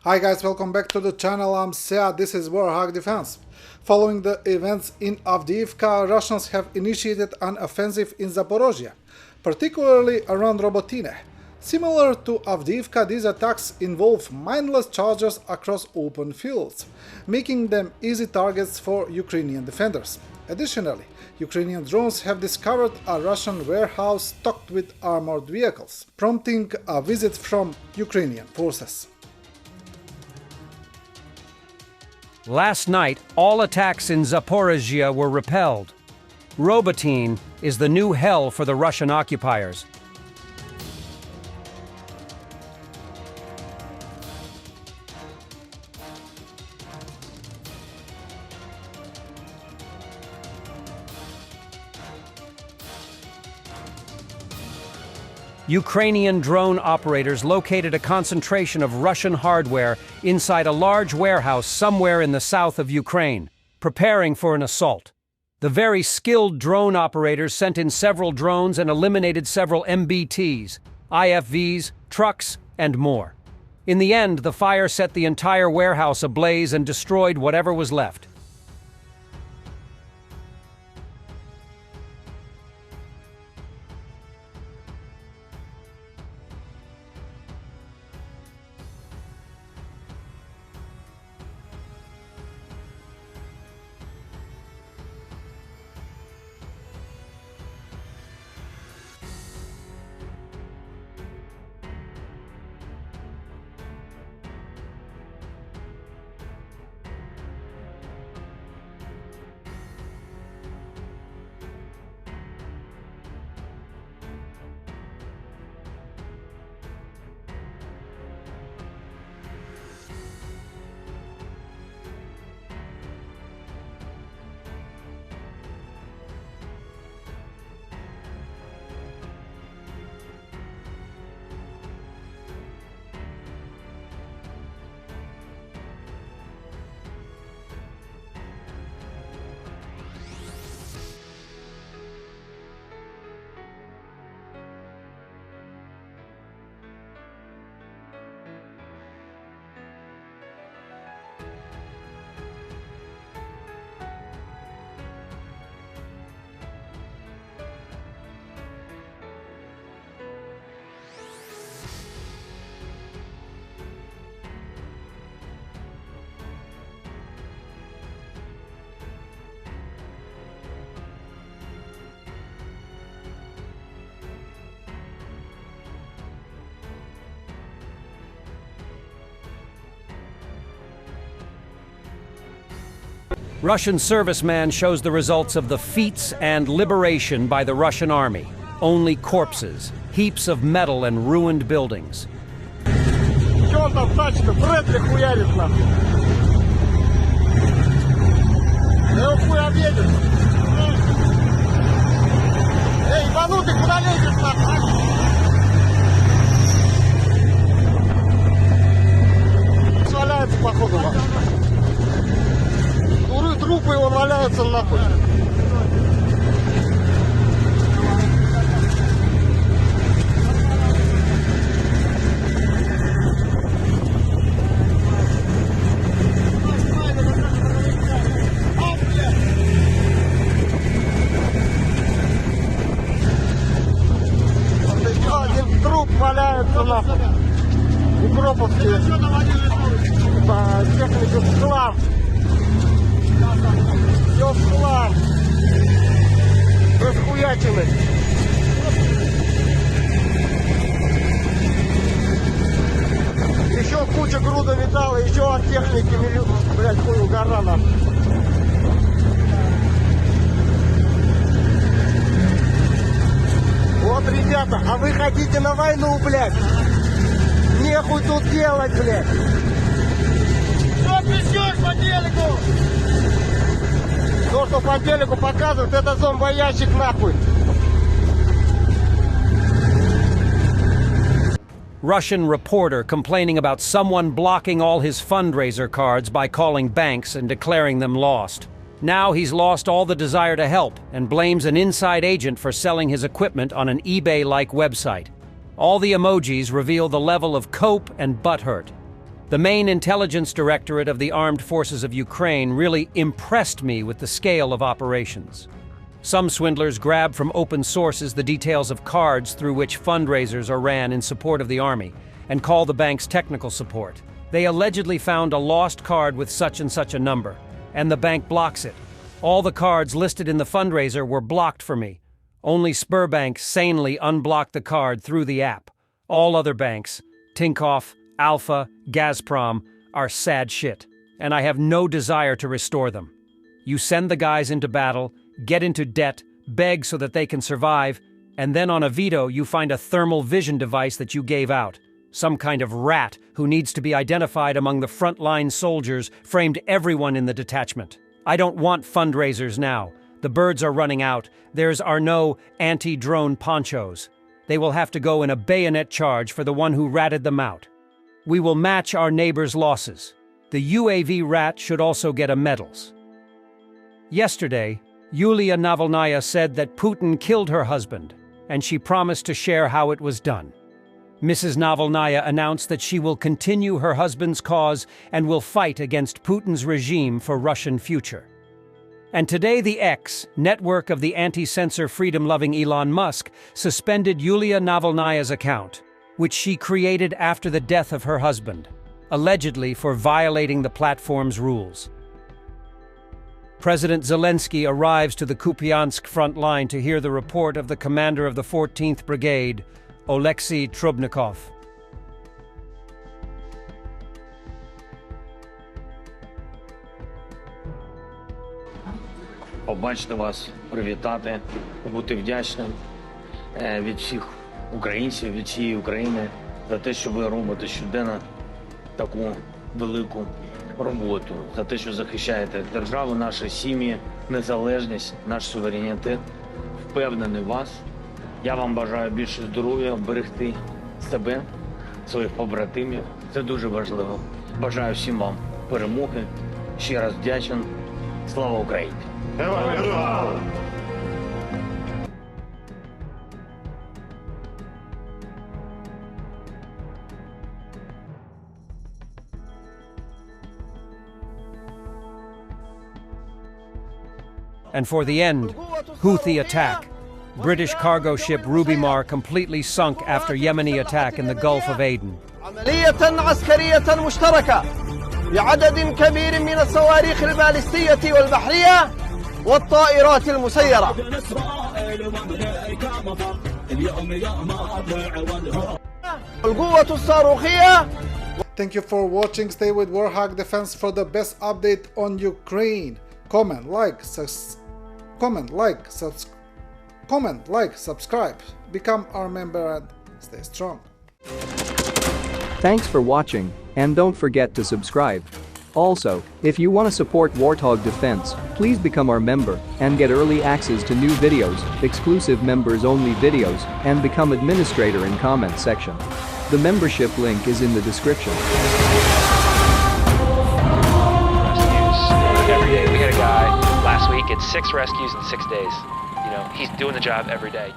Hi guys, welcome back to the channel. I'm Sead. This is Warthog Defense. Following the events in Avdiivka, Russians have initiated an offensive in Zaporozhye, particularly around Robotyne. Similar to Avdiivka, these attacks involve mindless charges across open fields, making them easy targets for Ukrainian defenders. Additionally, Ukrainian drones have discovered a Russian warehouse stocked with armored vehicles, prompting a visit from Ukrainian forces. Last night, all attacks in Zaporozhye were repelled. Robotyne is the new hell for the Russian occupiers. Ukrainian drone operators located a concentration of Russian hardware inside a large warehouse somewhere in the south of Ukraine, preparing for an assault. The very skilled drone operators sent in several drones and eliminated several MBTs, IFVs, trucks, and more. In the end, the fire set the entire warehouse ablaze and destroyed whatever was left. Russian serviceman shows the results of the feats and liberation by the Russian army. Only corpses, heaps of metal and ruined buildings. Чё он там тачка? Брэдли хуярит нахуй. Да его хуй объедет. Эй, ебанутый, куда лезешь нахуй? Сваляется походу нахуй. Трупы его валяются нахуй. Один труп валяется нахуй. Укроповские. Техника в хлам. Все в хлам. Расхуячены. Еще куча груда металла, еще от техники миллион. Блять, хуй угора нахуй. Вот, ребята, а вы хотите на войну, блядь? Нехуй тут делать, блядь. Что пиздешь по телеку? То, что по телеку показывают, это зомбоящик нахуй. Russian reporter complaining about someone blocking all his fundraiser cards by calling banks and declaring them lost. Now he's lost all the desire to help and blames an inside agent for selling his equipment on an eBay-like website. All the emojis reveal the level of cope and butthurt. The main intelligence directorate of the Armed Forces of Ukraine really impressed me with the scale of operations. Some swindlers grab from open sources the details of cards through which fundraisers are ran in support of the army and call the bank's technical support. They allegedly found a lost card with such and such a number, and the bank blocks it. All the cards listed in the fundraiser were blocked for me. Only Sberbank sanely unblocked the card through the app. All other banks, Tinkoff, Alpha, Gazprom, are sad shit, and I have no desire to restore them. You send the guys into battle, get into debt, beg so that they can survive, and then on a veto you find a thermal vision device that you gave out. Some kind of rat who needs to be identified among the frontline soldiers framed everyone in the detachment. I don't want fundraisers now. The birds are running out. There's no anti-drone ponchos. They will have to go in a bayonet charge for the one who ratted them out. We will match our neighbors' losses. The UAV rat should also get a medals. Yesterday, Yulia Navalnaya said that Putin killed her husband, and she promised to share how it was done. Mrs. Navalnaya announced that she will continue her husband's cause and will fight against Putin's regime for Russian future. And today the X, network of the anti-censor freedom-loving Elon Musk, suspended Yulia Navalnaya's account, which she created after the death of her husband, allegedly for violating the platform's rules. President Zelensky arrives to the Kupiansk front line to hear the report of the commander of the 14th Brigade, Oleksiy Trubnikov. Побачити вас, привітати, бути вдячним від всіх українців, від всієї України за те, що ви робите щоденно таку велику роботу, за те, що захищаєте державу, наші сім'ї, незалежність, наш суверенітет. Впевнений в вас. Я вам бажаю більше здоров'я, берегти себе, своїх побратимів. Це дуже важливо. Бажаю всім вам перемоги. Ще раз вдячен. Слава Україні! Героям слава! And for the end, Houthi attack. British cargo ship Rubimar completely sunk after Yemeni attack in the Gulf of Aden. عملية عسكرية مشتركة بعدد كبير من الصواريخ البالستية والبحرية والطائرات المسيرة. القوة الصاروخية. Thank you for watching. Stay with Warthog Defense for the best update on Ukraine. Comment, like, subscribe, become our member and stay strong. Thanks for watching, and don't forget to subscribe. Also, if you want to support Warthog Defense, please become our member and get early access to new videos, exclusive members-only videos, and become administrator in comment section. The membership link is in the description. Every day. We had a guy last week, it's 6 rescues in 6 days. You know, he's doing the job every day.